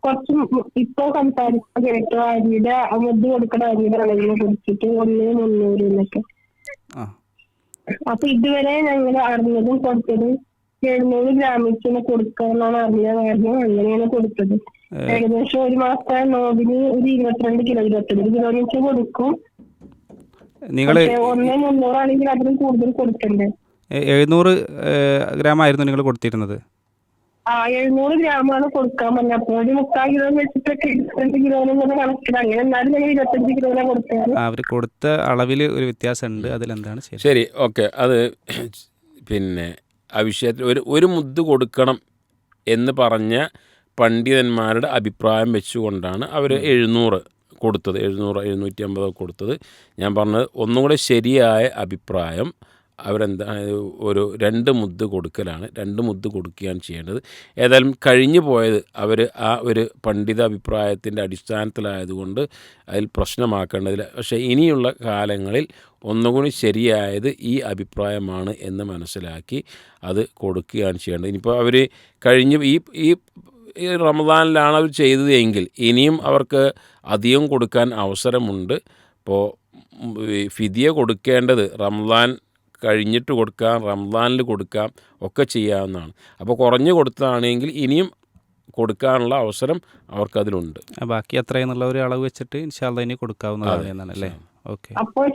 കുറച്ച് ഇപ്പൊ സംസാരിക്കാൻ കേട്ടു അരിയുടെ മുദ്ദ് കൊടുക്കണ അരിയുടെ അളവിനെ കുറിച്ചിട്ട് 1,300 എന്നൊക്കെ. ആ അപ്പൊ ഇതുവരെ ഞങ്ങൾ അറിഞ്ഞതും കൊടുത്തതും 700 ഗ്രാമിന് കൊടുക്കാന്നാണ് അറിഞ്ഞ കാര്യം. അങ്ങനെയാണ് കൊടുത്തത്. ഏകദേശം ഒരു മാസത്തെ നോവിന് ഒരു 22 കിലോ 22 കിലോ വെച്ച് കൊടുക്കും. നിങ്ങൾ 1,300 ആണെങ്കിൽ അതിലും കൂടുതൽ കൊടുക്കണ്ടേ? 700 ഗ്രാം ആയിരുന്നു നിങ്ങൾ കൊടുത്തിരുന്നത്? 700 ഗ്രാമാണ് കൊടുക്കാൻ പറഞ്ഞത്. അപ്പോൾ ഒരു 3/4 കിലോ വെച്ചിട്ടൊക്കെ 22 കിലോന്ന് കണക്കില്ല. അങ്ങനെ എന്നാലും ഞങ്ങൾ 25 കിലോനെ കൊടുത്തത്. അവർ കൊടുത്ത അളവിൽ ഒരു വ്യത്യാസമുണ്ട്. അതിലെന്താണ് ശരി, ഓക്കെ. അത് പിന്നെ ആ വിഷയത്തിൽ ഒരു മുദ്ദ് കൊടുക്കണം എന്ന് പറഞ്ഞ പണ്ഡിതന്മാരുടെ അഭിപ്രായം വെച്ചുകൊണ്ടാണ് അവർ 700 കൊടുത്തത്, 700 750 കൊടുത്തത്. ഞാൻ പറഞ്ഞത് ഒന്നും കൂടെ ശരിയായ അഭിപ്രായം അവരെന്താ ഒരു 2 മുദ്ദ് കൊടുക്കലാണ്. 2 മുദ്ദ് കൊടുക്കുകയാണ് ചെയ്യേണ്ടത്. ഏതായാലും കഴിഞ്ഞു പോയത് അവർ ആ ഒരു പണ്ഡിത അഭിപ്രായത്തിൻ്റെ അടിസ്ഥാനത്തിലായതുകൊണ്ട് അതിൽ പ്രശ്നമാക്കേണ്ടതില്ല. പക്ഷേ ഇനിയുള്ള കാലങ്ങളിൽ ഒന്നുകൂടി ശരിയായത് ഈ അഭിപ്രായമാണ് എന്ന് മനസ്സിലാക്കി അത് കൊടുക്കുകയാണ് ചെയ്യേണ്ടത്. ഇനിയിപ്പോൾ അവർ കഴിഞ്ഞ് ഈ റമദാനിലാണ് അവർ ചെയ്തത് എങ്കിൽ ഇനിയും അവർക്ക് അധികം കൊടുക്കാൻ അവസരമുണ്ട്. ഇപ്പോൾ ഫിദിയ കൊടുക്കേണ്ടത് റമദാൻ കഴിഞ്ഞിട്ട് കൊടുക്കാം, റമദാനിൽ കൊടുക്കാം, ഒക്കെ ചെയ്യാവുന്നതാണ്. അപ്പോൾ കുറഞ്ഞു കൊടുത്തതാണെങ്കിൽ ഇനിയും കൊടുക്കാനുള്ള അവസരം അവർക്കതിലുണ്ട്. ബാക്കി എത്രയെന്നുള്ള ഒരു അളവ് വെച്ചിട്ട് ഇൻഷാ അല്ലാഹ് ഇനി കൊടുക്കാവുന്നതാണ് എന്നാണ് അല്ലേ? ഓക്കെ. അപ്പോൾ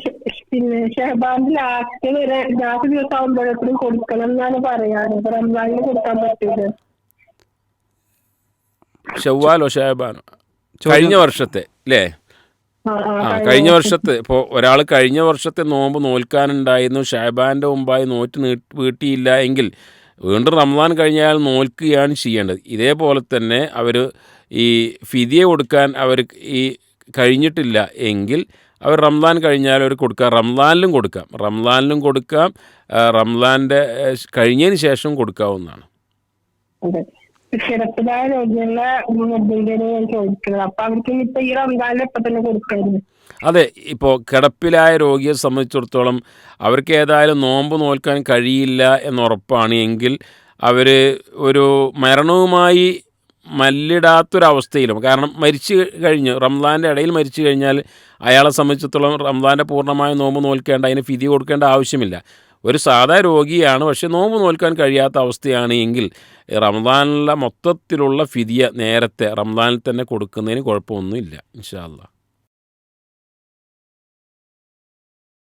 പിന്നെ ഷഹബാന്റെ ലാസ്റ്റ് ദിവസം ആകുമ്പോഴേക്കും കൊടുക്കണം എന്നാണ് പറയാറ്. റംസാനിന് കൊടുക്കാൻ പറ്റിയത് ഷവ്വാലോ ഷഹബാനോ കഴിഞ്ഞ വർഷത്തെ അല്ലേ? കഴിഞ്ഞ വർഷത്തെ ഇപ്പോൾ ഒരാൾ കഴിഞ്ഞ വർഷത്തെ നോമ്പ് നോൽക്കാനുണ്ടായിരുന്നു, ഷഹബാൻ്റെ മുമ്പായി നോറ്റ് വീട്ടിയില്ല എങ്കിൽ വീണ്ടും റമദാൻ കഴിഞ്ഞാൽ നോൽക്കുകയാണ് ചെയ്യേണ്ടത്. ഇതേപോലെ തന്നെ അവർ ഈ ഫിദിയ കൊടുക്കാൻ അവർ ഈ കഴിഞ്ഞിട്ടില്ല എങ്കിൽ അവർ റമദാൻ കഴിഞ്ഞാൽ അവർ കൊടുക്കാം, റമദാനിലും കൊടുക്കാം, റമദാൻ്റെ കഴിഞ്ഞതിന് ശേഷം കൊടുക്കാവുന്നതാണ്. കിടപ്പിലായ രോഗികളെ ഞാൻ ചോദിക്കുന്നത്. അപ്പൊ അവർക്ക് ഇപ്പൊ ഈ റമദാനിൽ എപ്പോ തന്നെ കൊടുക്കായിരുന്നു? അതെ, ഇപ്പോൾ കിടപ്പിലായ രോഗിയെ സംബന്ധിച്ചിടത്തോളം അവർക്ക് ഏതായാലും നോമ്പ് നോൽക്കാൻ കഴിയില്ല എന്നുറപ്പാണ് എങ്കിൽ അവർ ഒരു മരണവുമായി മല്ലിടാത്തൊരവസ്ഥയിലും, കാരണം മരിച്ചു കഴിഞ്ഞ് റമദാൻ്റെ ഇടയിൽ മരിച്ചു കഴിഞ്ഞാൽ അയാളെ സംബന്ധിച്ചിടത്തോളം റമദാൻ്റെ പൂർണ്ണമായ നോമ്പ് നോൽക്കേണ്ട, അതിന് ഫിദി കൊടുക്കേണ്ട ആവശ്യമില്ല. ഒരു സാധാ രോഗിയാണ്, പക്ഷേ നോമ്പ് നോൽക്കാൻ കഴിയാത്ത അവസ്ഥയാണ് എങ്കിൽ റമദാനിലെ മൊത്തത്തിലുള്ള ഫിദിയ നേരത്തെ റമദാനിൽ തന്നെ കൊടുക്കുന്നതിന് കുഴപ്പമൊന്നുമില്ല ഇൻഷാ അല്ലാഹ്.